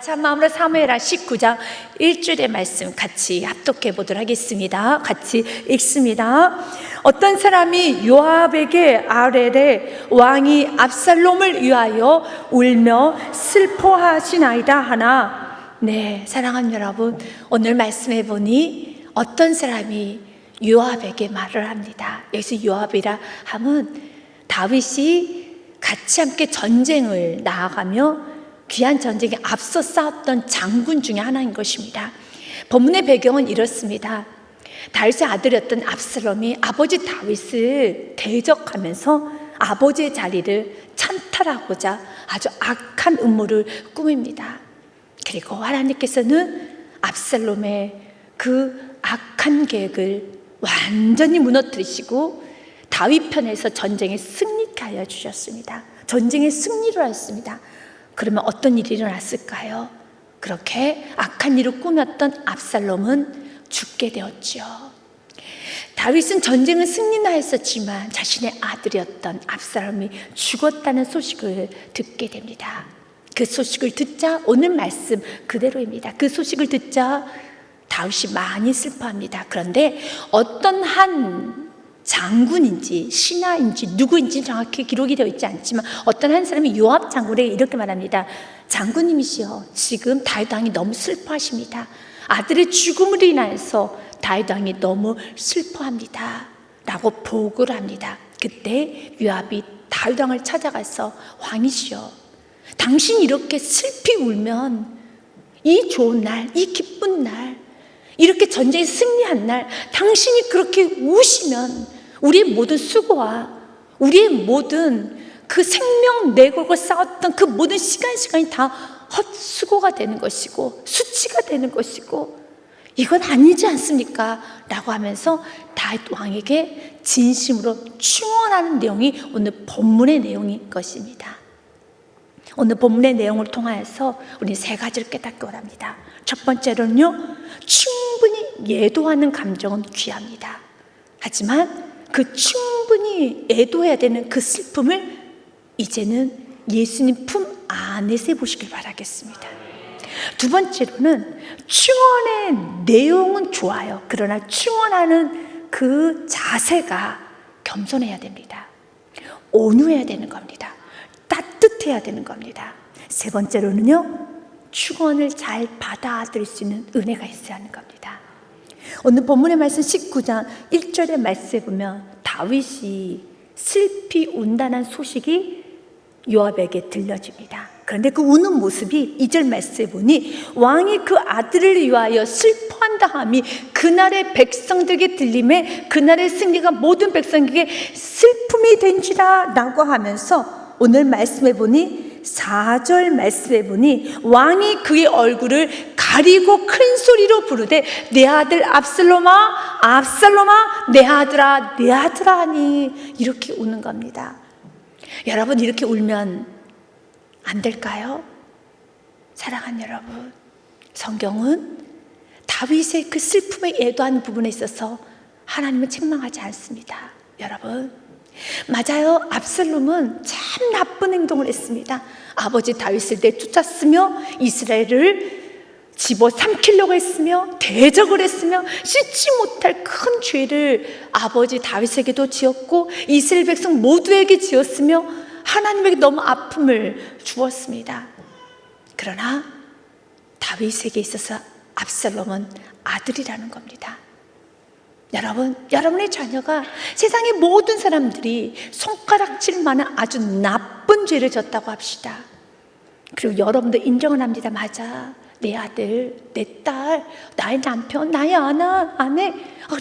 자, 마음으로 사무엘하 19장 1절의 말씀 같이 합독해 보도록 하겠습니다. 같이 읽습니다. 어떤 사람이 요압에게 아뢰되 왕이 압살롬을 위하여 울며 슬퍼하시나이다 하나. 네, 사랑하는 여러분, 오늘 말씀해 보니 어떤 사람이 요압에게 말을 합니다. 여기서 요압이라 함은 다윗이 같이 함께 전쟁을 나아가며 귀한 전쟁에 앞서 싸웠던 장군 중에 하나인 것입니다. 본문의 배경은 이렇습니다. 다윗의 아들이었던 압살롬이 아버지 다윗을 대적하면서 아버지의 자리를 찬탈하고자 아주 악한 음모를 꾸밉니다. 그리고 하나님께서는 압살롬의 그 악한 계획을 완전히 무너뜨리시고 다윗 편에서 전쟁에 승리케 하여 주셨습니다. 전쟁에 승리를 하였습니다. 그러면 어떤 일이 일어났을까요? 그렇게 악한 일을 꾸몄던 압살롬은 죽게 되었죠. 다윗은 전쟁을 승리하였었지만 자신의 아들이었던 압살롬이 죽었다는 소식을 듣게 됩니다. 그 소식을 듣자 오늘 말씀 그대로입니다. 그 소식을 듣자 다윗이 많이 슬퍼합니다. 그런데 어떤 한 장군인지 신하인지 누구인지 정확히 기록이 되어 있지 않지만 어떤 한 사람이 요압 장군에게 이렇게 말합니다. 장군님이시여, 지금 다윗 왕이 너무 슬퍼하십니다. 아들의 죽음으로 인하여서 다윗 왕이 너무 슬퍼합니다 라고 보고를 합니다. 그때 요압이 다윗 왕을 찾아가서 왕이시여, 당신이 이렇게 슬피 울면 이 좋은 날, 이 기쁜 날, 이렇게 전쟁에 승리한 날 당신이 그렇게 우시면 우리의 모든 수고와 우리의 모든 그 생명 내걸고 싸웠던 그 모든 시간이 다 헛수고가 되는 것이고 수치가 되는 것이고 이건 아니지 않습니까? 라고 하면서 다윗 왕에게 진심으로 충원하는 내용이 오늘 본문의 내용인 것입니다. 오늘 본문의 내용을 통하여서 우리는 세 가지를 깨닫기 원합니다. 첫 번째로는요, 충분히 애도하는 감정은 귀합니다. 하지만 그 충분히 애도해야 되는 그 슬픔을 이제는 예수님 품 안에서 해보시길 바라겠습니다. 두 번째로는 충원의 내용은 좋아요. 그러나 충원하는 그 자세가 겸손해야 됩니다. 온유해야 되는 겁니다. 따뜻해야 되는 겁니다. 세 번째로는요, 충원을 잘 받아들일 수 있는 은혜가 있어야 하는 겁니다. 오늘 본문의 말씀 19장 1절의 말씀에 보면 다윗이 슬피 운다는 소식이 요압에게 들려집니다. 그런데 그 우는 모습이 2절 말씀에 보니 왕이 그 아들을 위하여 슬퍼한다 함이 그날의 백성들에게 들림에 그날의 승리가 모든 백성에게 슬픔이 된지라 라고 하면서 오늘 말씀해 보니 4절 말씀해 보니 왕이 그의 얼굴을 가리고 큰 소리로 부르되 내 아들 압살롬아 압살롬아 내 아들아 내 아들아 하니 이렇게 우는 겁니다. 여러분, 이렇게 울면 안 될까요? 사랑하는 여러분, 성경은 다윗의 그 슬픔에 애도하는 부분에 있어서 하나님은 책망하지 않습니다. 여러분, 맞아요. 압살롬은 참 나쁜 행동을 했습니다. 아버지 다윗을 내쫓았으며 이스라엘을 집어삼키려고 했으며 대적을 했으며 씻지 못할 큰 죄를 아버지 다윗에게도 지었고 이스라엘 백성 모두에게 지었으며 하나님에게 너무 아픔을 주었습니다. 그러나 다윗에게 있어서 압살롬은 아들이라는 겁니다. 여러분, 여러분의 자녀가 세상의 모든 사람들이 손가락질 만한 아주 나쁜 죄를 졌다고 합시다. 그리고 여러분도 인정을 합니다. 맞아, 내 아들, 내 딸, 나의 남편, 나의 아내,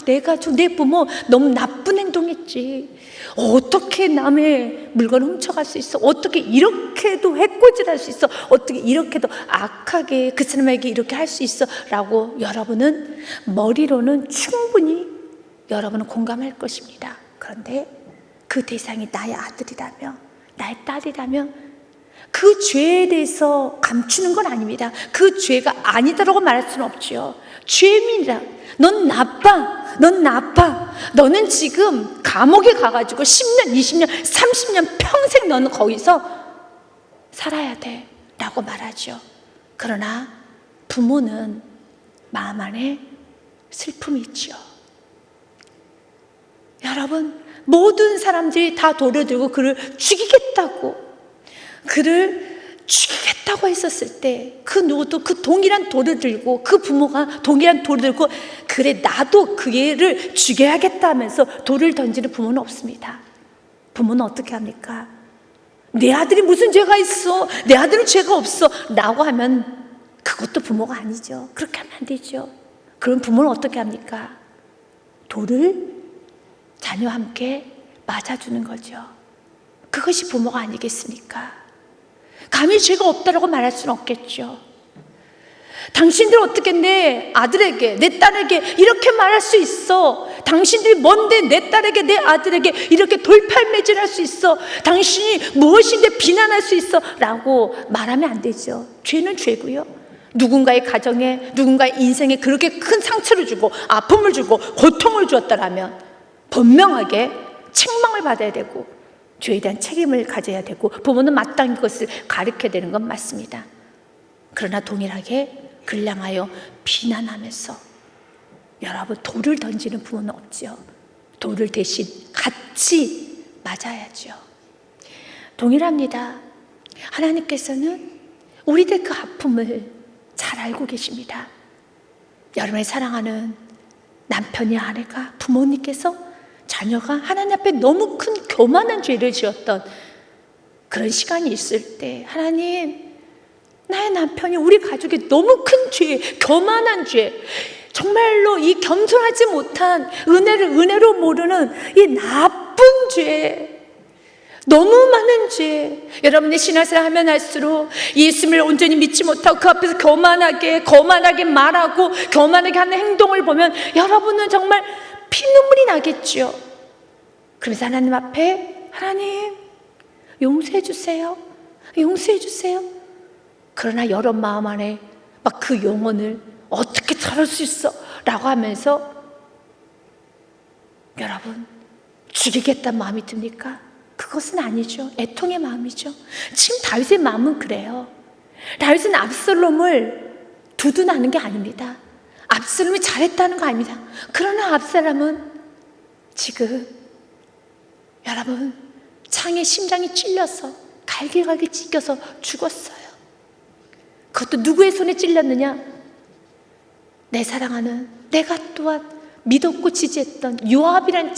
내가 내 부모 너무 나쁜 행동했지. 어떻게 남의 물건 훔쳐갈 수 있어? 어떻게 이렇게도 해코지할 수 있어? 어떻게 이렇게도 악하게 그 사람에게 이렇게 할 수 있어? 라고 여러분은 머리로는 충분히 여러분은 공감할 것입니다. 그런데 그 대상이 나의 아들이라면, 나의 딸이라면 그 죄에 대해서 감추는 건 아닙니다. 그 죄가 아니다라고 말할 수는 없지요. 죄입니다. 넌 나빠. 넌 나빠. 너는 지금 감옥에 가가지고 10년, 20년, 30년 평생 너는 거기서 살아야 돼 라고 말하죠. 그러나 부모는 마음 안에 슬픔이 있죠. 여러분, 모든 사람들이 다 돌을 들고 그를 죽이겠다고 했었을 때 그 누구도 그 동일한 돌을 들고, 그 부모가 동일한 돌을 들고 그래 나도 그 애를 죽여야겠다 하면서 돌을 던지는 부모는 없습니다. 부모는 어떻게 합니까? 내 아들이 무슨 죄가 있어, 내 아들은 죄가 없어 라고 하면 그것도 부모가 아니죠. 그렇게 하면 안 되죠. 그럼 부모는 어떻게 합니까? 돌을 자녀와 함께 맞아주는 거죠. 그것이 부모가 아니겠습니까? 감히 죄가 없다라고 말할 수는 없겠죠. 당신들 어떻게 내 아들에게, 내 딸에게 이렇게 말할 수 있어? 당신들이 뭔데 내 딸에게, 내 아들에게 이렇게 돌팔매질할 수 있어? 당신이 무엇인데 비난할 수 있어? 라고 말하면 안 되죠. 죄는 죄고요. 누군가의 가정에, 누군가의 인생에 그렇게 큰 상처를 주고 아픔을 주고 고통을 주었다라면 분명하게 책망을 받아야 되고 죄에 대한 책임을 가져야 되고 부모는 마땅히 그것을 가르쳐야 되는 건 맞습니다. 그러나 동일하게 그를 향하여 비난하면서 여러분 돌을 던지는 부모는 없죠. 돌을 대신 같이 맞아야죠. 동일합니다. 하나님께서는 우리들 그 아픔을 잘 알고 계십니다. 여러분의 사랑하는 남편이 아내가, 부모님께서 자녀가 하나님 앞에 너무 큰 교만한 죄를 지었던 그런 시간이 있을 때, 하나님, 나의 남편이 우리 가족이 너무 큰 죄, 교만한 죄, 정말로 이 겸손하지 못한 은혜를 은혜로 모르는 이 나쁜 죄, 너무 많은 죄, 여러분의 신앙생활 하면 할수록 예수님을 온전히 믿지 못하고 그 앞에서 거만하게 말하고 거만하게 하는 행동을 보면 여러분은 정말 피눈물이 나겠죠. 그래서 하나님 앞에, 하나님 용서해 주세요, 용서해 주세요. 그러나 여러 마음 안에 막 그 영혼을 어떻게 저럴 수 있어 라고 하면서 여러분 죽이겠다는 마음이 듭니까? 그것은 아니죠. 애통의 마음이죠. 지금 다윗의 마음은 그래요. 다윗은 압살롬을 두둔하는 게 아닙니다. 압살롬이 잘했다는 거 아닙니다. 그러나 압살롬은 지금 여러분 창에 심장이 찔려서 갈기갈기 찢겨서 죽었어요. 그것도 누구의 손에 찔렸느냐? 내 사랑하는, 내가 또한 믿었고 지지했던 요압이란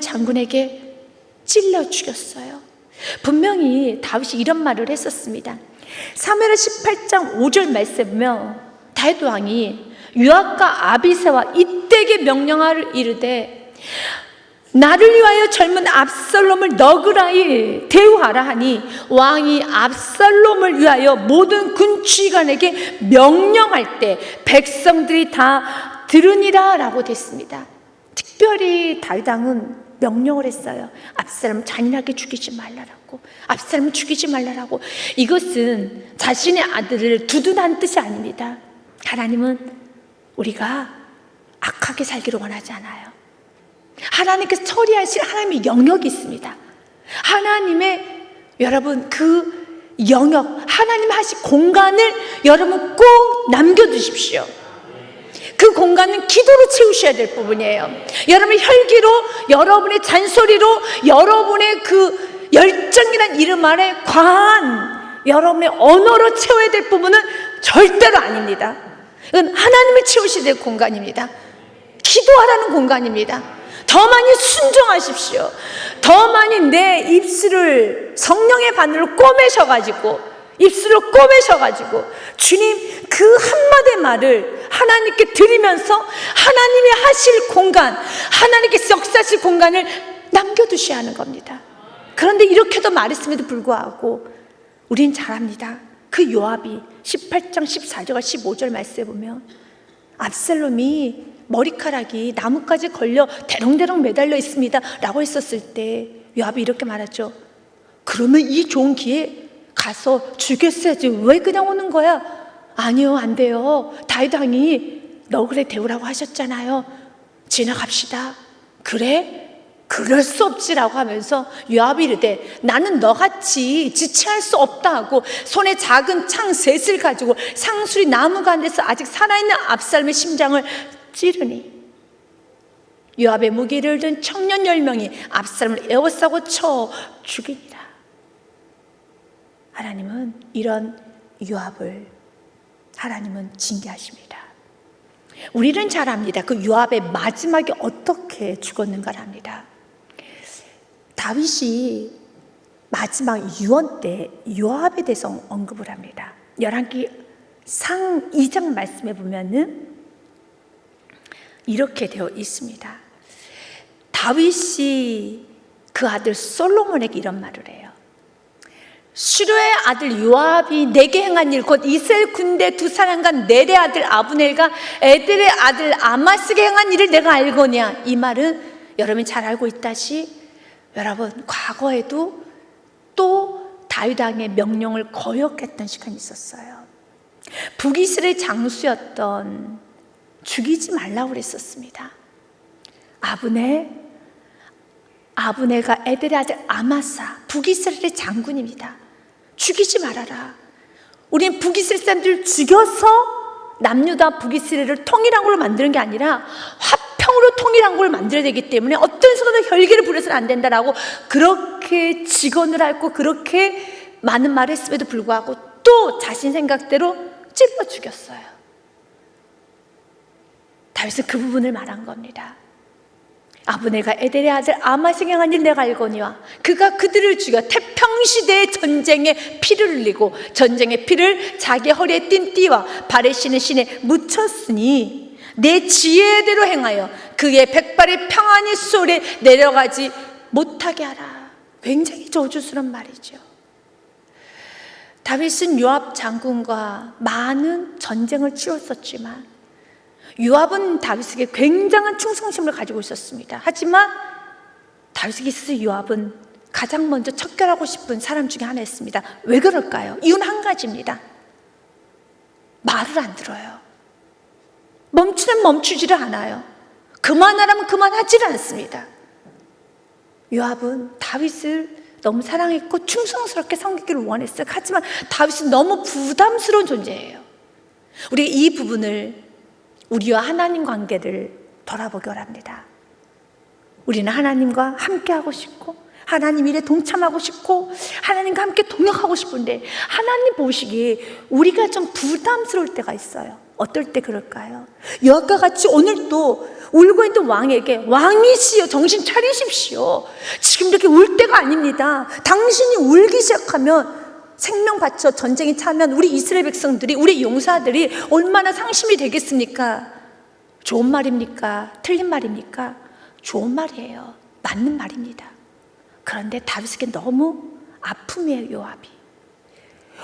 장군에게 찔러 죽였어요. 분명히 다윗이 이런 말을 했었습니다. 사무엘하 18장 5절 말씀에 보면 다윗 왕이 요압과 아비새와 이때게 명령하를 이르되 나를 위하여 젊은 압살롬을 너그라이 대우하라 하니 왕이 압살롬을 위하여 모든 군주관에게 명령할 때 백성들이 다 들으니라 라고 됐습니다. 특별히 다윗 왕은 명령을 했어요. 압살롬 잔인하게 죽이지 말라라고, 압살롬 죽이지 말라라고. 이것은 자신의 아들을 두둔한 뜻이 아닙니다. 하나님은 우리가 악하게 살기를 원하지 않아요. 하나님께서 처리하실 하나님의 영역이 있습니다. 하나님의 여러분 그 영역, 하나님 하신 공간을 여러분 꼭 남겨두십시오. 그 공간은 기도로 채우셔야 될 부분이에요. 여러분의 혈기로, 여러분의 잔소리로, 여러분의 그 열정이란 이름 아래 과한 여러분의 언어로 채워야 될 부분은 절대로 아닙니다. 이건 하나님을 채우셔야 될 공간입니다. 기도하라는 공간입니다. 더 많이 순종하십시오. 더 많이 내 입술을 성령의 바늘로 꼬매셔가지고, 주님 그 한마디 말을 하나님께 드리면서 하나님이 하실 공간, 하나님께서 역사하실 공간을 남겨두셔야 하는 겁니다. 그런데 이렇게도 말했음에도 불구하고 우린 잘합니다. 그 요압이 18장 14절과 15절 말씀에 보면 압살롬이 머리카락이 나뭇가지에 걸려 대롱대롱 매달려 있습니다 라고 했었을 때 요압이 이렇게 말하죠. 그러면 이 좋은 기회에 가서 죽였어야지 왜 그냥 오는 거야? 아니요, 안 돼요. 다윗 왕이 너그레 대우라고 하셨잖아요. 지나갑시다. 그래? 그럴 수 없지라고 하면서 요압이 이르되 나는 너같이 지체할 수 없다 하고 손에 작은 창 셋을 가지고 상수리 나무 가운데서 아직 살아있는 압살롬의 심장을 찌르니 요압의 무기를 든 청년 10명이 압살롬을 에워싸고 쳐 죽이니라. 하나님은 이런 요압을 하나님은 징계하십니다. 우리는 잘 압니다. 그 요압의 마지막에 어떻게 죽었는가를 압니다. 다윗이 마지막 유언 때 요압에 대해서 언급을 합니다. 열왕기 상 2장 말씀에 보면은 이렇게 되어 있습니다. 다윗이 그 아들 솔로몬에게 이런 말을 해요. 수르의 아들 요압이 내게 행한 일 곧 이스라엘 군대 두 사람과 넬의 아들 아브넬과 에델의 아들 아마스에게 행한 일을 내가 알거냐. 이 말은 여러분이 잘 알고 있다시 여러분 과거에도 또 다윗 왕의 명령을 거역했던 시간이 있었어요. 북이스라엘 장수였던 죽이지 말라고 그랬었습니다. 아브넬과 에델의 아들 아마사 북이스라엘의 장군입니다. 죽이지 말아라. 우린 북이스라엘 사람들을 죽여서 남유다 북이스라엘을 통일한 걸로 만드는 게 아니라 화평으로 통일한 걸 만들어야 되기 때문에 어떤 순간도 혈기를 부려서는 안 된다라고 그렇게 직언을 하고 그렇게 많은 말을 했음에도 불구하고 또 자신 생각대로 찔러 죽였어요. 다윗은 그 부분을 말한 겁니다. 아브넬과 에델의 아들 아마스에게 행한 일 내가 알거니와 그가 그들을 죽여 태평시대의 전쟁에 피를 흘리고 전쟁의 피를 자기 허리에 띤 띠와 발에 신은 신에 묻혔으니 내 지혜대로 행하여 그의 백발이 평안히 수월에 내려가지 못하게 하라. 굉장히 저주스러운 말이죠. 다윗은 요압 장군과 많은 전쟁을 치렀었지만 요압은 다윗에게 굉장한 충성심을 가지고 있었습니다. 하지만 다윗에게 있어서 요압은 가장 먼저 척결하고 싶은 사람 중에 하나였습니다. 왜 그럴까요? 이유는 한 가지입니다. 말을 안 들어요. 멈추면 멈추지를 않아요. 그만하라면 그만하지를 않습니다. 요압은 다윗을 너무 사랑했고 충성스럽게 섬기기를 원했어요. 하지만 다윗은 너무 부담스러운 존재예요. 우리 이 부분을 우리와 하나님 관계를 돌아보기 원합니다. 우리는 하나님과 함께하고 싶고 하나님 일에 동참하고 싶고 하나님과 함께 동역하고 싶은데 하나님 보시기에 우리가 좀 부담스러울 때가 있어요. 어떨 때 그럴까요? 요압과 같이 오늘도 울고 있는 왕에게 왕이시여 정신 차리십시오. 지금 이렇게 울 때가 아닙니다. 당신이 울기 시작하면 생명 바쳐 전쟁에 참여한 우리 이스라엘 백성들이 우리 용사들이 얼마나 상심이 되겠습니까? 좋은 말입니까? 틀린 말입니까? 좋은 말이에요. 맞는 말입니다. 그런데 다윗에게 너무 아픔이에요. 요압이.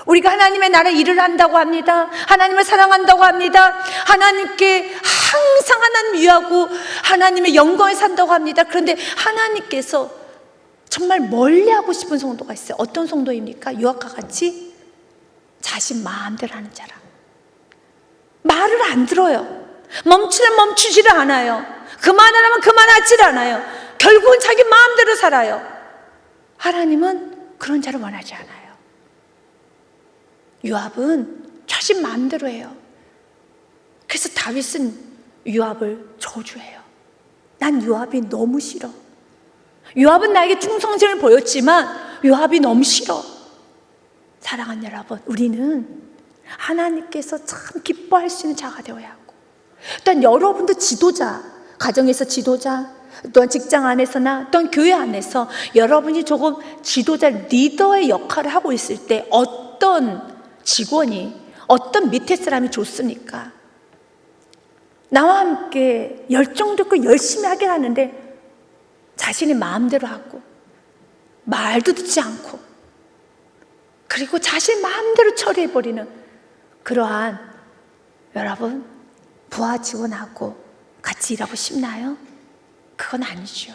우리가 하나님의 나라 일을 한다고 합니다. 하나님을 사랑한다고 합니다. 하나님께 항상 하나님 위하고 하나님의 영광에 산다고 합니다. 그런데 하나님께서 정말 멀리하고 싶은 성도가 있어요. 어떤 성도입니까? 요압과 같이 자신 마음대로 하는 자라. 말을 안 들어요. 멈추면 멈추지를 않아요. 그만하라면 그만하지를 않아요. 결국은 자기 마음대로 살아요. 하나님은 그런 자를 원하지 않아요. 요압은 자신 마음대로 해요. 그래서 다윗은 요압을 저주해요. 난 요압이 너무 싫어. 요압은 나에게 충성심을 보였지만 요압이 너무 싫어. 사랑하는 여러분, 우리는 하나님께서 참 기뻐할 수 있는 자가 되어야 하고 또한 여러분도 지도자, 가정에서 지도자, 또한 직장 안에서나 또한 교회 안에서 여러분이 조금 지도자, 리더의 역할을 하고 있을 때 어떤 직원이, 어떤 밑에 사람이 좋습니까? 나와 함께 열정도 있고 열심히 하긴 하는데 자신의 마음대로 하고 말도 듣지 않고 그리고 자신 마음대로 처리해버리는 그러한 여러분 부하 직원하고 같이 일하고 싶나요? 그건 아니죠.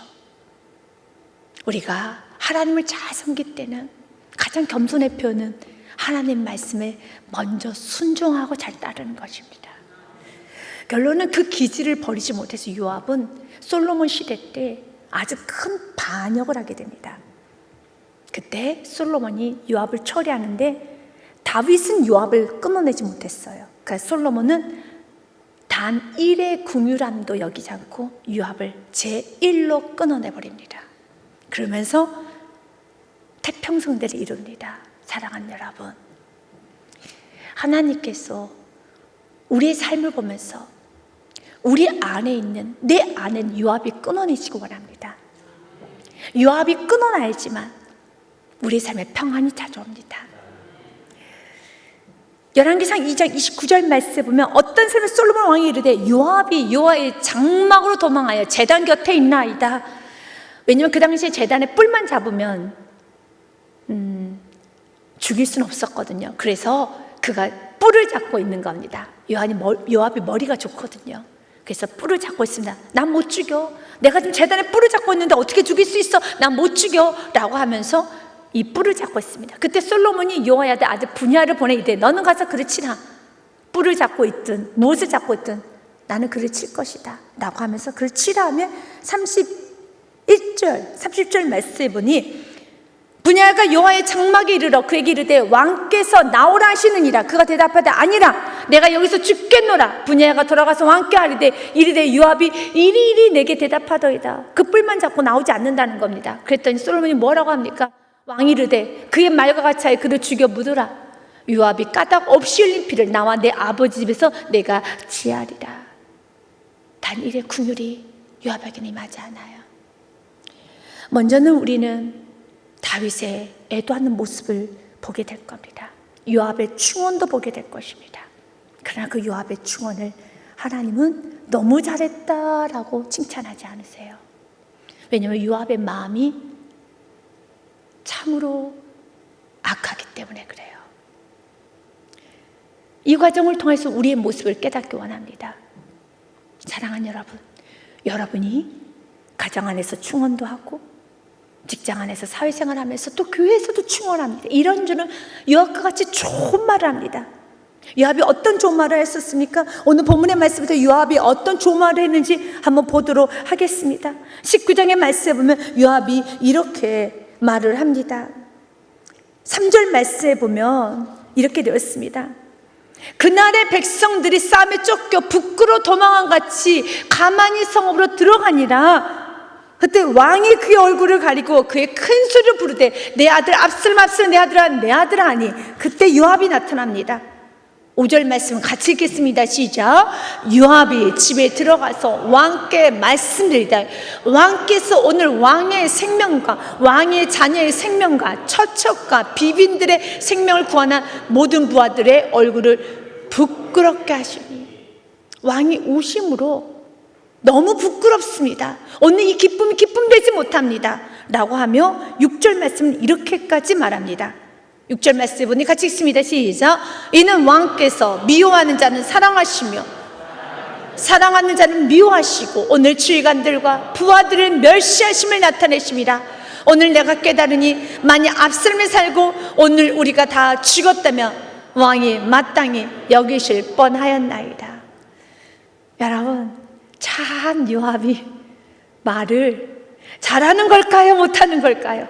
우리가 하나님을 잘 섬길 때는 가장 겸손의 표현은 하나님 말씀에 먼저 순종하고 잘 따르는 것입니다. 결론은 그 기질을 버리지 못해서 요압은 솔로몬 시대 때 아주 큰 반역을 하게 됩니다. 그때 솔로몬이 요압을 처리하는데 다윗은 요압을 끊어내지 못했어요. 그래서 솔로몬은 단 1의 궁유람도 여기지 않고 요압을 제1로 끊어내버립니다. 그러면서 태평성대를 이룹니다. 사랑하는 여러분, 하나님께서 우리의 삶을 보면서 우리 안에 있는, 내 안엔 요압이 끊어내지고 원합니다. 요압이 끊어놔야지만 우리 삶에 평안이 찾아옵니다. 열왕기상 2장 29절 말씀에 보면 어떤 사람이 솔로몬 왕이 이르되 요압이 여호와의 장막으로 도망하여 제단 곁에 있나이다. 왜냐하면 그 당시에 제단에 뿔만 잡으면 죽일 수는 없었거든요. 그래서 그가 뿔을 잡고 있는 겁니다. 요압이 머리가 좋거든요. 그래서 뿔을 잡고 있습니다. 난 못 죽여. 내가 지금 제단에 뿔을 잡고 있는데 어떻게 죽일 수 있어? 난 못 죽여. 라고 하면서 이 뿔을 잡고 있습니다. 그때 솔로몬이 여호와의 아들 분야를 보내 이르되 너는 가서 그를 치라. 뿔을 잡고 있든 무엇을 잡고 있든 나는 그를 칠 것이다. 라고 하면서 그를 치라 하면 30절 말씀해 보니 분야가 여호와의 장막에 이르러 그에게 이르되 왕께서 나오라 하시느니라. 그가 대답하되 아니라 내가 여기서 죽겠노라. 분야가 돌아가서 왕께 이르되 요압이 이리이리 내게 대답하더이다. 그 뿔만 잡고 나오지 않는다는 겁니다. 그랬더니 솔로몬이 뭐라고 합니까? 왕이 이르되 그의 말과 같이 하여 그를 죽여 묻으라. 요압이 까닭 없이 흘린 피를 나와 내 아버지 집에서 내가 지하리라. 단 1의 궁율이 요압에게는 임하지 않아요. 먼저는 우리는 다윗의 애도하는 모습을 보게 될 겁니다. 요압의 충언도 보게 될 것입니다. 그러나 그 요압의 충언을 하나님은 너무 잘했다라고 칭찬하지 않으세요. 왜냐하면 요압의 마음이 참으로 악하기 때문에 그래요. 이 과정을 통해서 우리의 모습을 깨닫기 원합니다. 사랑하는 여러분, 여러분이 가정 안에서 충언도 하고 직장 안에서 사회생활하면서 또 교회에서도 충언합니다. 이런 줄은 요압과 같이 좋은 말을 합니다. 요압이 어떤 좋은 말을 했었습니까? 오늘 본문의 말씀부터 요압이 어떤 좋은 말을 했는지 한번 보도록 하겠습니다. 19장의 말씀에 보면 요압이 이렇게 말을 합니다. 3절 말씀에 보면 이렇게 되었습니다. 그날의 백성들이 싸움에 쫓겨 북으로 도망한 같이 가만히 성읍으로 들어가니라. 그때 왕이 그의 얼굴을 가리고 그의 큰 소리로 부르되 내 아들 압살롬 압살롬 내 아들아 내 아들아 하니 그때 요압이 나타납니다. 5절 말씀 같이 읽겠습니다. 시작. 요압이 집에 들어가서 왕께 말씀드리다. 왕께서 오늘 왕의 생명과 왕의 자녀의 생명과 처척과 비빈들의 생명을 구하는 모든 부하들의 얼굴을 부끄럽게 하시니 왕이 우심으로 너무 부끄럽습니다. 오늘 이 기쁨이 기쁨되지 못합니다. 라고 하며 6절 말씀은 이렇게까지 말합니다. 6절 말씀 보니 같이 읽습니다. 시작. 이는 왕께서 미워하는 자는 사랑하시며 사랑하는 자는 미워하시고 오늘 지휘관들과 부하들을 멸시하심을 나타내심이라. 오늘 내가 깨달으니 만약 압살롬이 살고 오늘 우리가 다 죽었다면 왕이 마땅히 여기실 뻔하였나이다. 여러분, 참 요압이 말을 잘하는 걸까요? 못하는 걸까요?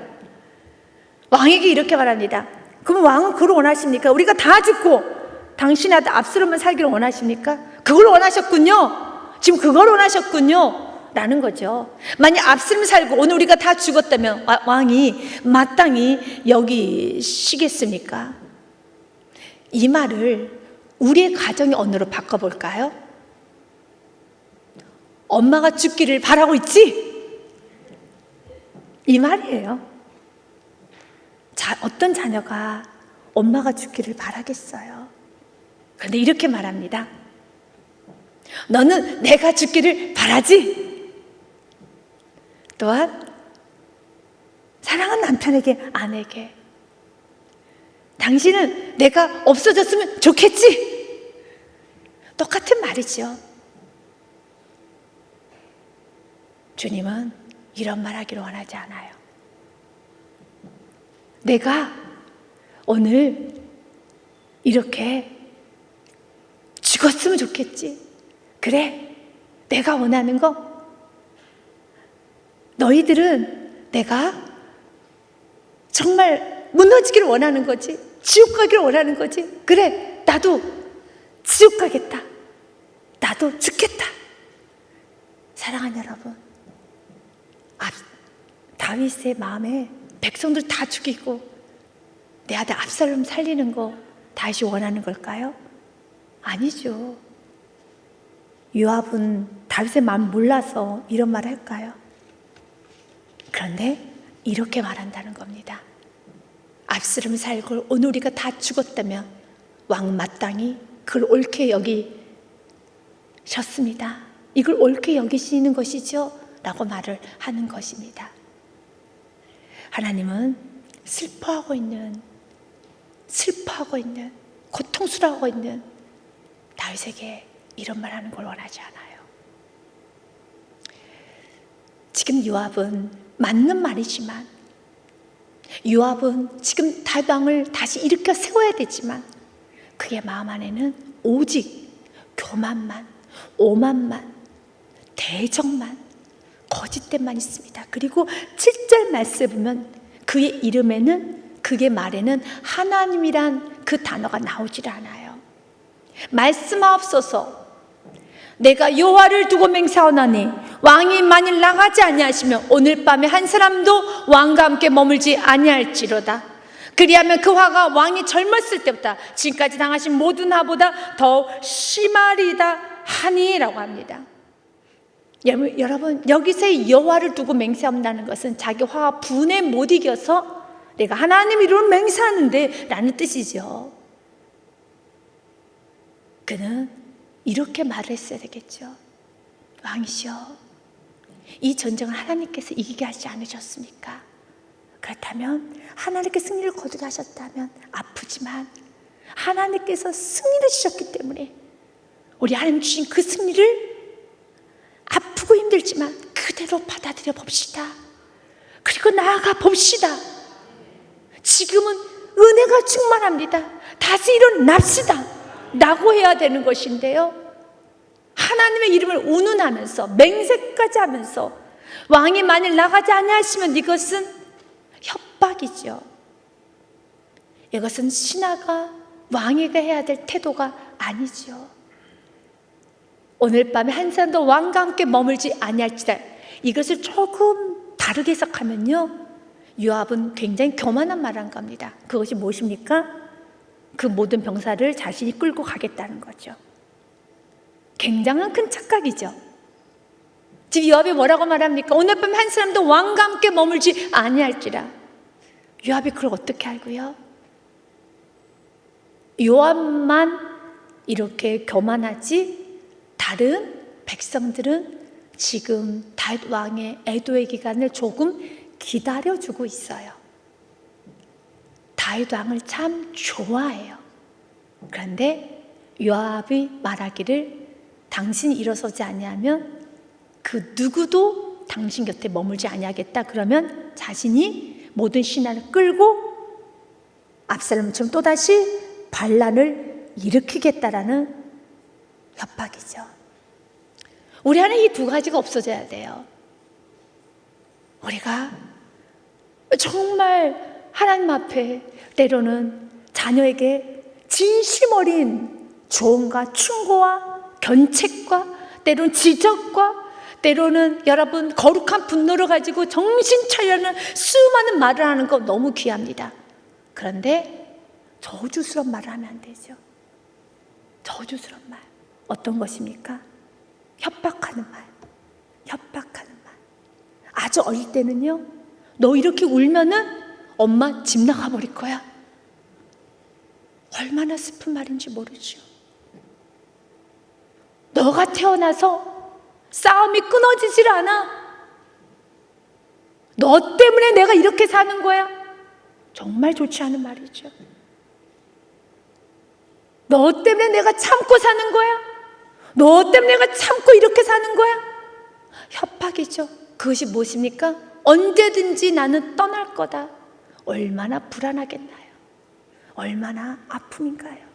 왕에게 이렇게 말합니다. 그럼 왕은 그걸 원하십니까? 우리가 다 죽고 당신의 아들 압살롬만 살기를 원하십니까? 그걸 원하셨군요. 지금 그걸 원하셨군요. 라는 거죠. 만약 압살롬이 살고 오늘 우리가 다 죽었다면 왕이 마땅히 여기시겠습니까? 이 말을 우리의 가정의 언어로 바꿔볼까요? 엄마가 죽기를 바라고 있지? 이 말이에요. 어떤 자녀가 엄마가 죽기를 바라겠어요? 그런데 이렇게 말합니다. 너는 내가 죽기를 바라지? 또한 사랑하는 남편에게, 아내에게 당신은 내가 없어졌으면 좋겠지? 똑같은 말이죠. 주님은 이런 말 하기를 원하지 않아요. 내가 오늘 이렇게 죽었으면 좋겠지. 그래, 내가 원하는 거 너희들은 내가 정말 무너지기를 원하는 거지, 지옥 가기를 원하는 거지. 그래, 나도 지옥 가겠다, 나도 죽겠다. 사랑하는 여러분, 다윗의 마음에 백성들 다 죽이고 내 아들 압살롬 살리는 거 다윗이 원하는 걸까요? 아니죠. 요압은 다윗의 마음 몰라서 이런 말을 할까요? 그런데 이렇게 말한다는 겁니다. 압살롬 살고 오늘 우리가 다 죽었다면 왕 마땅히 그걸 옳게 여기셨습니다. 이걸 옳게 여기시는 것이죠 라고 말을 하는 것입니다. 하나님은 슬퍼하고 있는, 고통스러워하고 있는 다윗에게 이런 말하는 걸 원하지 않아요. 지금 요압은 맞는 말이지만, 요압은 지금 다윗 왕을 다시 일으켜 세워야 되지만 그의 마음 안에는 오직 교만만, 오만만, 대적만, 거짓됨만 있습니다. 그리고 7절 말씀에 보면 그의 이름에는, 그의 말에는 하나님이란 그 단어가 나오질 않아요. 말씀하옵소서, 내가 여호와를 두고 맹세하오나니 왕이 만일 나가지 아니하시면 오늘 밤에 한 사람도 왕과 함께 머물지 아니할지로다. 그리하면 그 화가 왕이 젊었을 때보다 지금까지 당하신 모든 화보다 더 심하리다 하니라고 합니다. 여러분, 여기서의 여호와를 두고 맹세한다는 것은 자기 화와 분에 못 이겨서 내가 하나님 이름으로 맹세하는데 라는 뜻이죠. 그는 이렇게 말을 했어야 되겠죠. 왕이시여, 이 전쟁을 하나님께서 이기게 하지 않으셨습니까? 그렇다면 하나님께 승리를 거두게 하셨다면 아프지만 하나님께서 승리를 주셨기 때문에 우리 하나님 주신 그 승리를 아프고 힘들지만 그대로 받아들여 봅시다. 그리고 나아가 봅시다. 지금은 은혜가 충만합니다. 다시 일어납시다 라고 해야 되는 것인데요, 하나님의 이름을 운운하면서 맹세까지 하면서 왕이 만일 나가지 아니하시면 이것은 협박이죠. 이것은 신하가, 왕에게 해야 될 태도가 아니죠. 오늘 밤에 한 사람도 왕과 함께 머물지 아니할지라, 이것을 조금 다르게 해석하면요, 요압은 굉장히 교만한 말을 한 겁니다. 그것이 무엇입니까? 그 모든 병사를 자신이 끌고 가겠다는 거죠. 굉장한 큰 착각이죠. 지금 요압이 뭐라고 말합니까? 오늘 밤에 한 사람도 왕과 함께 머물지 아니할지라. 요압이 그걸 어떻게 알고요? 요압만 이렇게 교만하지 다른 백성들은 지금 다윗 왕의 애도의 기간을 조금 기다려주고 있어요. 다윗 왕을 참 좋아해요. 그런데 요압이 말하기를 당신이 일어서지 아니하면 그 누구도 당신 곁에 머물지 아니하겠다. 그러면 자신이 모든 신하를 끌고 압살롬처럼 또다시 반란을 일으키겠다라는 협박이죠. 우리 안에 이 두 가지가 없어져야 돼요. 우리가 정말 하나님 앞에 때로는 자녀에게 진심 어린 조언과 충고와 견책과 때로는 지적과 때로는 여러분 거룩한 분노를 가지고 정신 차리는 수많은 말을 하는 거 너무 귀합니다. 그런데 저주스러운 말을 하면 안 되죠. 저주스러운 말 어떤 것입니까? 협박하는 말, 협박하는 말. 아주 어릴 때는요, 너 이렇게 울면은 엄마 집 나가버릴 거야. 얼마나 슬픈 말인지 모르죠. 너가 태어나서 싸움이 끊어지질 않아. 너 때문에 내가 이렇게 사는 거야. 정말 좋지 않은 말이죠. 너 때문에 내가 참고 사는 거야. 너 때문에 내가 참고 이렇게 사는 거야. 협박이죠. 그것이 무엇입니까? 언제든지 나는 떠날 거다. 얼마나 불안하겠나요? 얼마나 아픔인가요?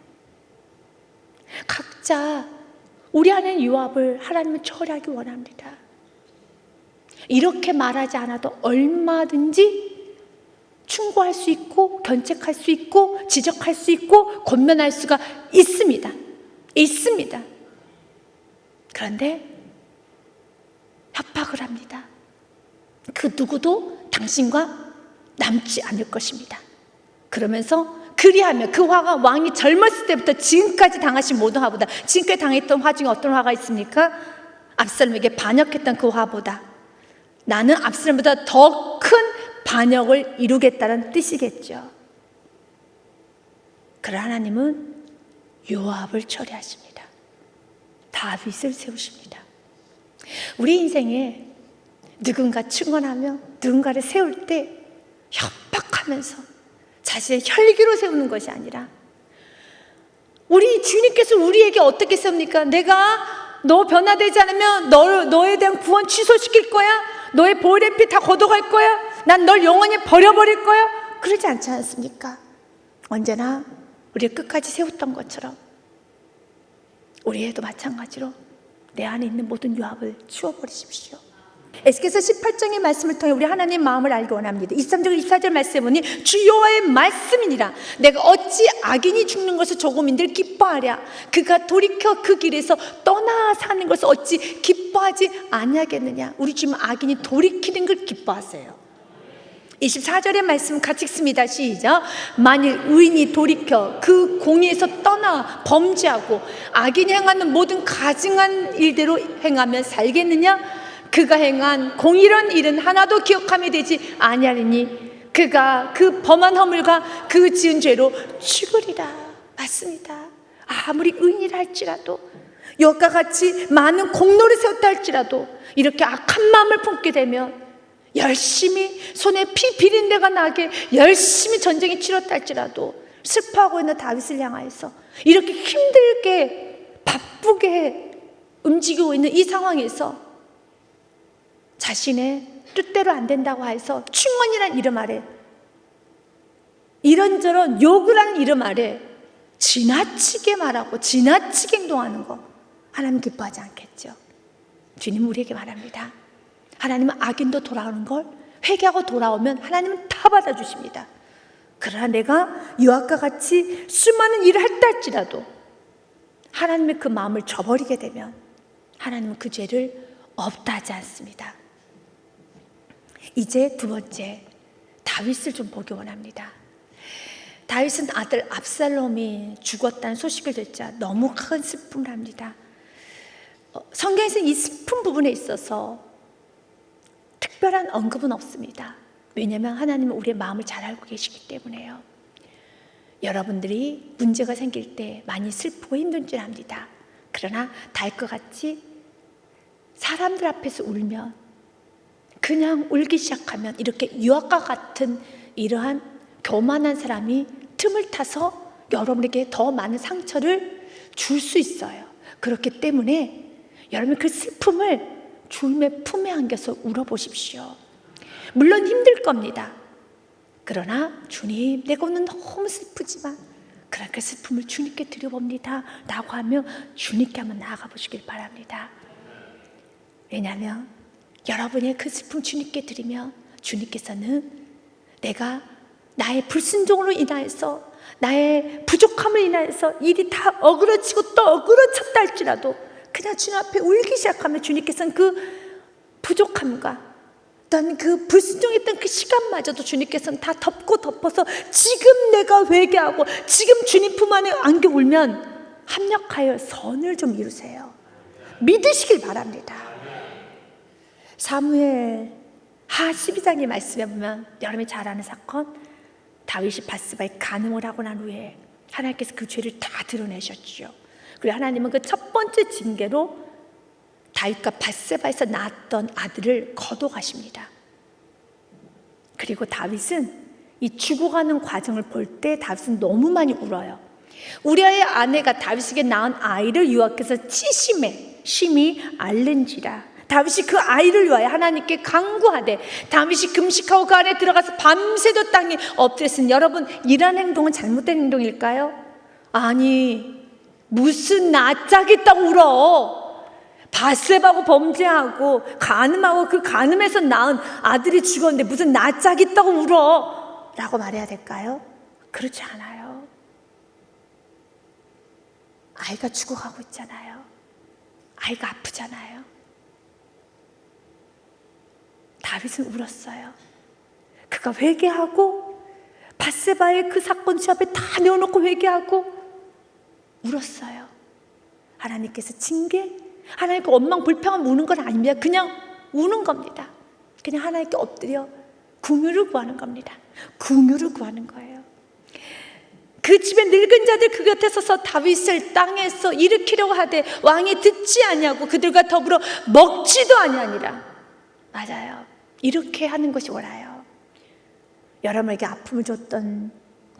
각자 우리 안에 요압을 하나님은 처리하기 원합니다. 이렇게 말하지 않아도 얼마든지 충고할 수 있고 견책할 수 있고 지적할 수 있고 권면할 수가 있습니다. 그런데 협박을 합니다. 그 누구도 당신과 남지 않을 것입니다. 그러면서 그리하면 그 화가 왕이 젊었을 때부터 지금까지 당하신 모든 화보다, 지금까지 당했던 화 중에 어떤 화가 있습니까? 압살롬에게 반역했던 그 화보다 나는 압살롬보다 더 큰 반역을 이루겠다는 뜻이겠죠. 그러나 하나님은 요압을 처리하십니다. 다윗을 세우십니다. 우리 인생에 누군가 충원하며 누군가를 세울 때 협박하면서 자신의 혈기로 세우는 것이 아니라, 우리 주님께서 우리에게 어떻게 세웁니까? 내가 너 변화되지 않으면 너에 대한 구원 취소시킬 거야. 너의 보혈의 피 다 걷어갈 거야. 난 널 영원히 버려버릴 거야. 그러지 않지 않습니까? 언제나 우리를 끝까지 세웠던 것처럼 우리에도 마찬가지로 내 안에 있는 모든 요압을 치워버리십시오. 에스겔서 18장의 말씀을 통해 우리 하나님 마음을 알기 원합니다. 23절 24절 말씀에 보니 주 여호와의 말씀이니라. 내가 어찌 악인이 죽는 것을 조금인들 기뻐하랴. 그가 돌이켜 그 길에서 떠나 사는 것을 어찌 기뻐하지 아니하겠느냐. 우리 주님은 악인이 돌이키는 걸 기뻐하세요. 24절의 말씀 같이 읽습니다. 시작. 만일 의인이 돌이켜 그 공의에서 떠나 범죄하고 악인이 행하는 모든 가증한 일대로 행하면 살겠느냐. 그가 행한 공의로운 일은 하나도 기억함이 되지 아니하리니 그가 그 범한 허물과 그 지은 죄로 죽으리라. 맞습니다. 아무리 의인이라 할지라도, 여호와과 같이 많은 공로를 세웠다 할지라도, 이렇게 악한 마음을 품게 되면 열심히 손에 피 비린내가 나게 열심히 전쟁에 치렀다 할지라도, 슬퍼하고 있는 다윗을 향하여서 이렇게 힘들게 바쁘게 움직이고 있는 이 상황에서 자신의 뜻대로 안 된다고 해서 충원이라는 이름 아래, 이런저런 욕을 하는 이름 아래 지나치게 말하고 지나치게 행동하는 거 하나님 기뻐하지 않겠죠. 주님 우리에게 말합니다. 하나님은 악인도 돌아오는 걸 회개하고 돌아오면 하나님은 다 받아주십니다. 그러나 내가 요압과 같이 수많은 일을 했다 할지라도 하나님의 그 마음을 저버리게 되면 하나님은 그 죄를 없다 하지 않습니다. 이제 두 번째, 다윗을 좀 보기 원합니다. 다윗은 아들 압살롬이 죽었다는 소식을 듣자 너무 큰 슬픔을 합니다. 성경에서 이 슬픈 부분에 있어서 특별한 언급은 없습니다. 왜냐하면 하나님은 우리의 마음을 잘 알고 계시기 때문에요. 여러분들이 문제가 생길 때 많이 슬프고 힘든 줄 압니다. 그러나 다윗과 같이 사람들 앞에서 울면, 그냥 울기 시작하면 이렇게 요압과 같은 이러한 교만한 사람이 틈을 타서 여러분에게 더 많은 상처를 줄 수 있어요. 그렇기 때문에 여러분 그 슬픔을 주님의 품에 안겨서 울어보십시오. 물론 힘들 겁니다. 그러나 주님, 내가 오늘 너무 슬프지만 그렇게 슬픔을 주님께 드려봅니다 라고 하며 주님께 한번 나아가 보시길 바랍니다. 왜냐하면 여러분의 그 슬픔 주님께 드리면 주님께서는 내가 나의 불순종으로 인하여서, 나의 부족함을 인하여서 일이 다 어그러지고 또 어그러졌다 할지라도 그냥 주님 앞에 울기 시작하면 주님께서는 그 부족함과 어떤 그 불순종했던 그 시간마저도 주님께서는 다 덮어서 지금 내가 회개하고 지금 주님 품 안에 안겨 울면 합력하여 선을 좀 이루세요. 믿으시길 바랍니다. 사무엘 하 12장의 말씀에 보면 여러분이 잘 아는 사건, 다윗이 밧세바에 간음을 하고 난 후에 하나님께서 그 죄를 다 드러내셨죠. 그리고 하나님은 그 첫 번째 징계로 다윗과 밧세바에서 낳았던 아들을 거둬가십니다. 그리고 다윗은 이 죽어가는 과정을 볼 때 다윗은 너무 많이 울어요. 우리아의 아내가 다윗에게 낳은 아이를 여호와께서 치심해 심히 앓는지라. 다윗이 그 아이를 위하여 하나님께 간구하되 다윗이 금식하고 그 안에 들어가서 밤새도 땅에 엎드렸으니, 여러분 이런 행동은 잘못된 행동일까요? 아니, 무슨 낯짝 있다고 울어. 바세바하고 범죄하고 간음하고 그 간음에서 낳은 아들이 죽었는데 무슨 나 짝 있다고 울어 라고 말해야 될까요? 그렇지 않아요. 아이가 죽어가고 있잖아요. 아이가 아프잖아요. 다윗은 울었어요. 그가 회개하고 바세바의 그 사건 수 앞에 다 내어놓고 회개하고 울었어요. 하나님께서 징계, 하나님께 원망 불평하면 우는 건 아닙니다. 그냥 우는 겁니다. 그냥 하나님께 엎드려 긍휼을 구하는 겁니다. 긍휼을 구하는 거예요. 그 집에 늙은 자들 그 곁에 서서 다윗을 땅에서 일으키려고 하되 왕이 듣지 아니하고 그들과 더불어 먹지도 아니하니라. 맞아요. 이렇게 하는 것이 옳아요. 여러분에게 아픔을 줬던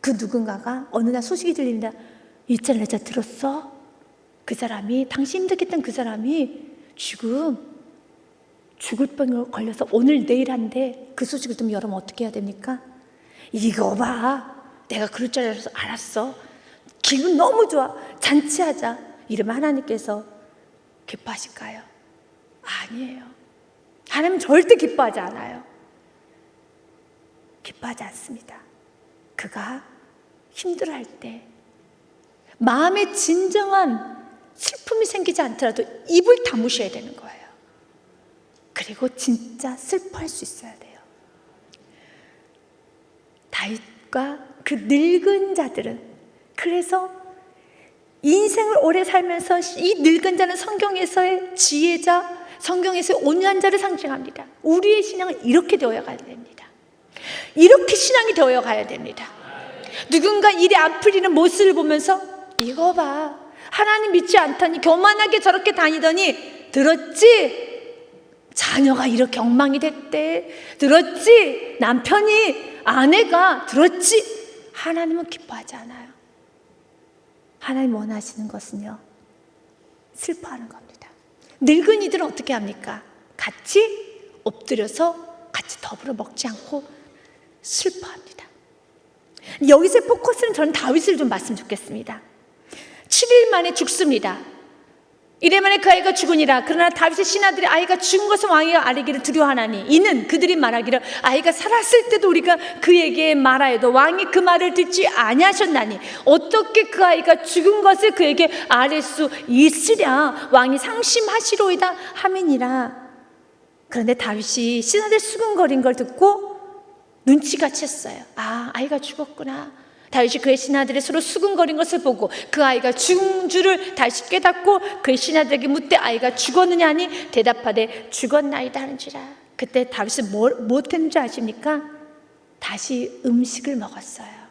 그 누군가가 어느 날 소식이 들립니다. 있잖아, 내가 들었어? 그 사람이, 당신 힘들겠던 그 사람이 지금 죽을 병에 걸려서 오늘 내일 한대. 그 소식을 들으면 여러분 어떻게 해야 됩니까? 이거 봐, 내가 그럴 줄 알았어. 기분 너무 좋아. 잔치하자. 이러면 하나님께서 기뻐하실까요? 아니에요. 하나님은 절대 기뻐하지 않아요. 기뻐하지 않습니다. 그가 힘들어할 때 마음에 진정한 슬픔이 생기지 않더라도 입을 다무셔야 되는 거예요. 그리고 진짜 슬퍼할 수 있어야 돼요. 다윗과 그 늙은 자들은, 그래서 인생을 오래 살면서 이 늙은 자는 성경에서의 지혜자, 성경에서의 온유한 자를 상징합니다. 우리의 신앙은 이렇게 되어야 가야 됩니다. 이렇게 신앙이 되어야 가야 됩니다. 누군가 일이 안 풀리는 모습을 보면서 이거 봐, 하나님 믿지 않더니 교만하게 저렇게 다니더니 들었지? 자녀가 이렇게 엉망이 됐대. 들었지? 남편이, 아내가 들었지? 하나님은 기뻐하지 않아요. 하나님 원하시는 것은요, 슬퍼하는 겁니다. 늙은이들은 어떻게 합니까? 같이 엎드려서 같이 더불어 먹지 않고 슬퍼합니다. 여기서의 포커스는 저는 다윗을 좀 봤으면 좋겠습니다. 7일 만에 죽습니다. 이래 만에 그 아이가 죽으니라. 그러나 다윗의 신하들이 아이가 죽은 것을 왕이 알기를 두려워하나니 이는 그들이 말하기를 아이가 살았을 때도 우리가 그에게 말하여도 왕이 그 말을 듣지 아니하셨나니 어떻게 그 아이가 죽은 것을 그에게 아뢰 수 있으랴. 왕이 상심하시로이다 하민이라. 그런데 다윗이 신하들 수군거린 걸 듣고 눈치가 챘어요. 아, 아이가 죽었구나. 다윗이 그의 신하들이 서로 수군거린 것을 보고 그 아이가 죽은 줄을 다시 깨닫고 그의 신하들에게 묻되 아이가 죽었느냐 하니 대답하되 죽었나이다 하는지라. 그때 다윗은 무엇했는 줄 아십니까? 다시 음식을 먹었어요.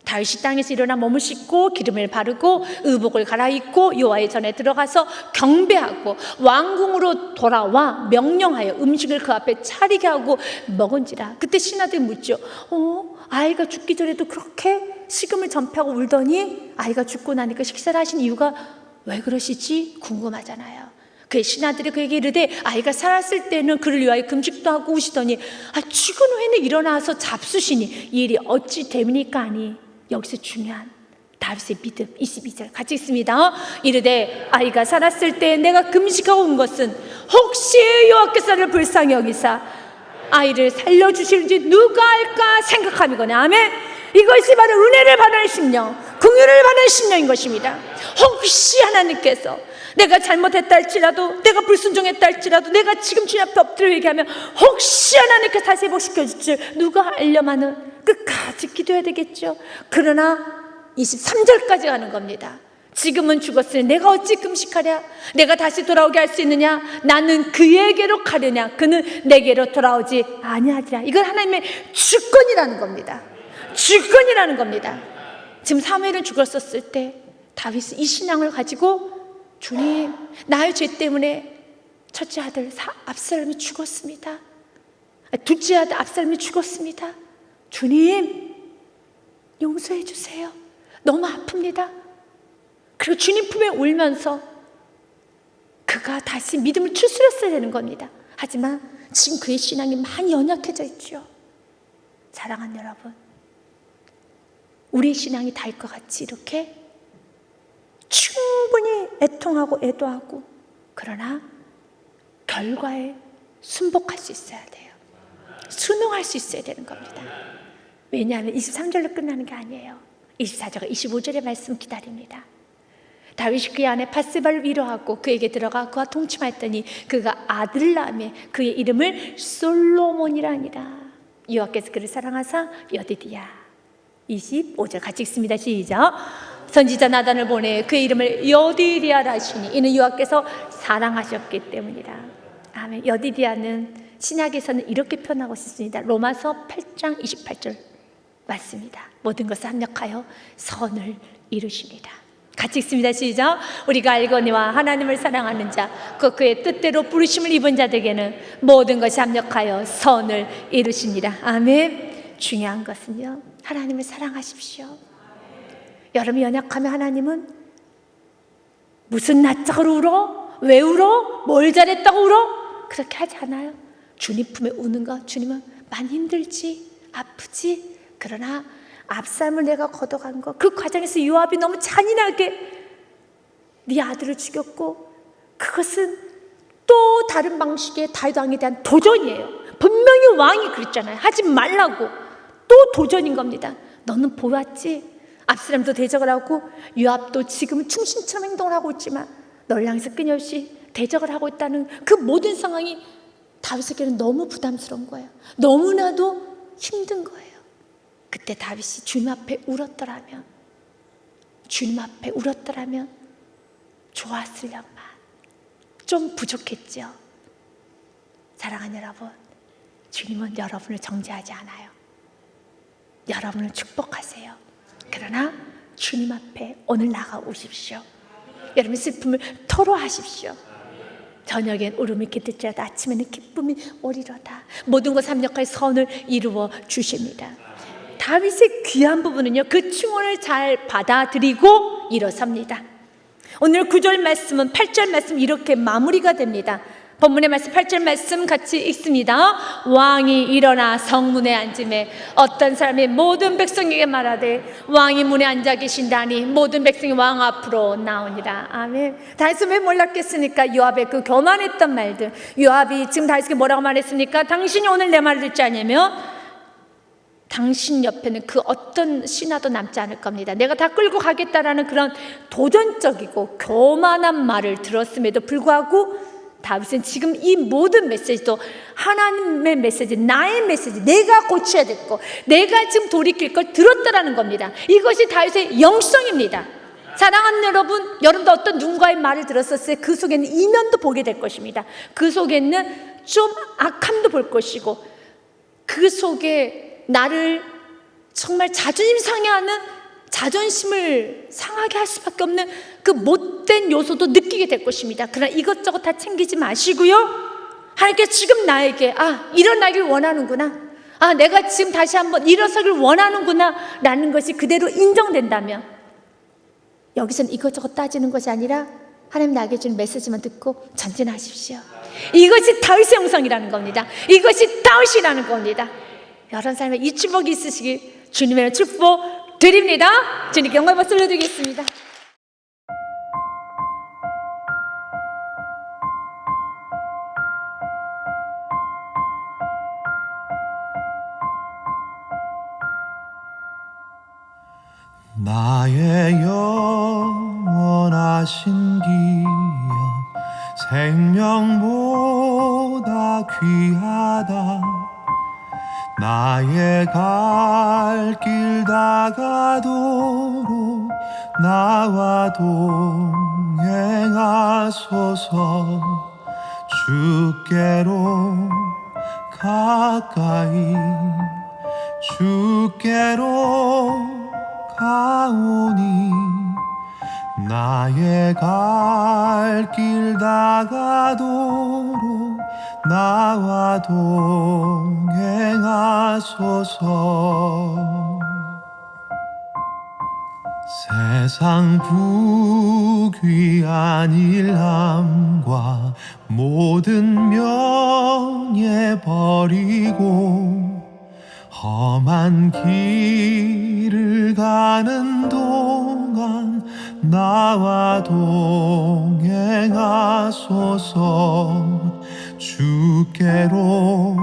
다윗이 땅에서 일어나 몸을 씻고 기름을 바르고 의복을 갈아입고 여호와의 전에 들어가서 경배하고 왕궁으로 돌아와 명령하여 음식을 그 앞에 차리게 하고 먹은지라. 그때 신하들이 묻죠. 아이가 죽기 전에도 그렇게 식음을 전폐하고 울더니 아이가 죽고 나니까 식사를 하신 이유가 왜 그러시지? 궁금하잖아요. 그의 신하들이 그에게 이르되 아이가 살았을 때는 그를 위하여 금식도 하고 우시더니 죽은 후에는 일어나서 잡수시니 이 일이 어찌 됨이니까 하니. 여기서 중요한 다윗의 믿음 22절 같이 읽습니다. 이르되 아이가 살았을 때 내가 금식하고 온 것은 혹시 여호와께서 나를 불쌍히 여기사 아이를 살려주실지 누가 알까 생각함이거나. 아멘. 이것이 바로 은혜를 받는 심령, 긍휼을 받는 심령인 것입니다. 혹시 하나님께서 내가 잘못했다 할지라도, 내가 불순종했다 할지라도, 내가 지금 주님 앞에 엎드려 얘기하면 혹시 하나님께서 다시 회복시켜줄 줄 누가 알려마는 끝까지 기도해야 되겠죠. 그러나 23절까지 가는 겁니다. 지금은 죽었으니 내가 어찌 금식하랴? 내가 다시 돌아오게 할 수 있느냐? 나는 그에게로 가려냐? 그는 내게로 돌아오지 아니하리라. 이건 하나님의 주권이라는 겁니다. 주권이라는 겁니다. 지금 사무엘은 죽었었을 때 다윗은 이 신앙을 가지고 주님, 나의 죄 때문에 첫째 아들 압살롬이 죽었습니다. 둘째 아들 압살롬이 죽었습니다. 주님, 용서해 주세요. 너무 아픕니다. 그리고 주님 품에 울면서 그가 다시 믿음을 추스렸어야 되는 겁니다. 하지만 지금 그의 신앙이 많이 연약해져 있죠. 사랑하는 여러분, 우리의 신앙이 다윗과 같이 이렇게 충분히 애통하고 애도하고 그러나 결과에 순복할 수 있어야 돼요. 순응할 수 있어야 되는 겁니다. 왜냐하면 23절로 끝나는 게 아니에요. 24절과 25절의 말씀 기다립니다. 다윗이 그의 아내 바세바를 위로하고 그에게 들어가 그와 동침하였더니 그가 아들을 낳으며 그의 이름을 솔로몬이라 하니라. 여호와께서 그를 사랑하사 여디디야. 25절 같이 읽습니다. 시작. 선지자 나단을 보내 그의 이름을 여디디야라 하시니 이는 여호와께서 사랑하셨기 때문이라. 아멘. 여디디야는 신약에서는 이렇게 표현하고 있습니다. 로마서 8장 28절 맞습니다. 모든 것을 합력하여 선을 이루십니다. 같이 읽습니다. 시작. 우리가 알거니와 하나님을 사랑하는 자, 그의 뜻대로 부르심을 입은 자들에게는 모든 것이 합력하여 선을 이루십니다. 아멘. 중요한 것은요, 하나님을 사랑하십시오. 여러분이 연약하면 하나님은 무슨 낯짝으로 울어? 왜 울어? 뭘 잘했다고 울어? 그렇게 하지 않아요. 주님 품에 우는 것, 주님은 많이 힘들지, 아프지. 그러나 압살을 내가 걷어간 것, 그 과정에서 요압이 너무 잔인하게 네 아들을 죽였고, 그것은 또 다른 방식의 다윗 왕에 대한 도전이에요. 분명히 왕이 그랬잖아요. 하지 말라고. 또 도전인 겁니다. 너는 보았지? 압살롬도 대적을 하고 요압도 지금은 충신처럼 행동을 하고 있지만 널 향해서 끊임없이 대적을 하고 있다는 그 모든 상황이 다윗에게는 너무 부담스러운 거예요. 너무나도 힘든 거예요. 그때 다윗이 주님 앞에 울었더라면, 주님 앞에 울었더라면 좋았으련만. 좀 부족했죠. 사랑하는 여러분, 주님은 여러분을 정죄하지 않아요. 여러분을 축복하세요. 그러나 주님 앞에 오늘 나가오십시오. 여러분 슬픔을 토로하십시오. 저녁엔 울음이 깃들지라도 아침에는 기쁨이 오리로다. 모든 것을 합력하여 선을 이루어 주십니다. 다윗의 귀한 부분은요, 그 충원을 잘 받아들이고 일어섭니다. 오늘 9절 말씀은 8절 말씀 이렇게 마무리가 됩니다. 본문의 말씀 8절 말씀 같이 읽습니다. 왕이 일어나 성문에 앉음에 어떤 사람이 모든 백성에게 말하되 왕이 문에 앉아 계신다니 모든 백성이 왕 앞으로 나오니라. 아멘. 다윗은 왜 몰랐겠습니까? 요압의 그 교만했던 말들. 요압이 지금 다윗에게 뭐라고 말했습니까? 당신이 오늘 내 말을 듣지 않으면 당신 옆에는 그 어떤 신하도 남지 않을 겁니다. 내가 다 끌고 가겠다라는 그런 도전적이고 교만한 말을 들었음에도 불구하고 다윗은 지금 이 모든 메시지도 하나님의 메시지, 나의 메시지, 내가 고쳐야 될 것, 내가 지금 돌이킬 걸 들었다라는 겁니다. 이것이 다윗의 영성입니다. 사랑하는 여러분, 여러분도 어떤 누군가의 말을 들었었을 때 그 속에는 이면도 보게 될 것입니다. 그 속에는 좀 악함도 볼 것이고, 그 속에 나를 정말 자존심 상해하는, 자존심을 상하게 할 수밖에 없는 그 못된 요소도 느끼게 될 것입니다. 그러나 이것저것 다 챙기지 마시고요, 하나님께서 지금 나에게 일어나길 원하는구나, 내가 지금 다시 한번 일어서길 원하는구나 라는 것이 그대로 인정된다면, 여기서는 이것저것 따지는 것이 아니라 하나님 나에게 주는 메시지만 듣고 전진하십시오. 이것이 다윗의 영성이라는 겁니다. 이것이 다윗이라는 겁니다. 여러 사람의 이 축복이 있으시길 주님의 축복 드립니다. 주님께 영광 박수 올려드리겠습니다. 나의 영원하신 기업 생명보다 귀하다. 나의 갈 길 다가도록 나와 동행하소서. 주께로 가까이 주께로 가오니 나의 갈 길 다가도록 나와 동행하소서. 세상 부귀한 일함과 모든 명예 버리고 험한 길을 가는 동안 나와 동행하소서. 주께로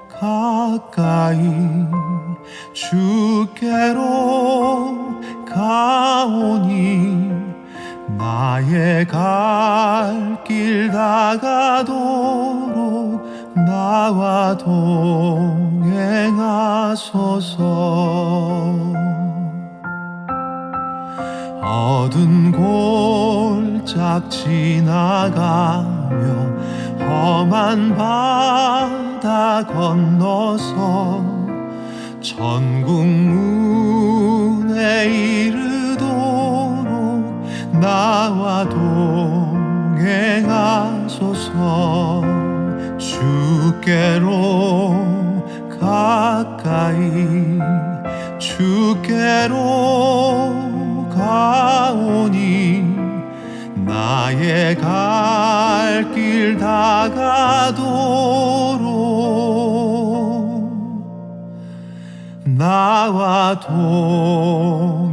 가까이 주께로 가오니 나의 갈 길 다가도록 나와 동행하소서. 어두운 골짝 지나가며 험한 바다 건너서 천국 문에 이르도록 나와 동행하소서. 주께로 가까이 주께로 가오니 나의 갈 길 다가도록 나와 동행하소서.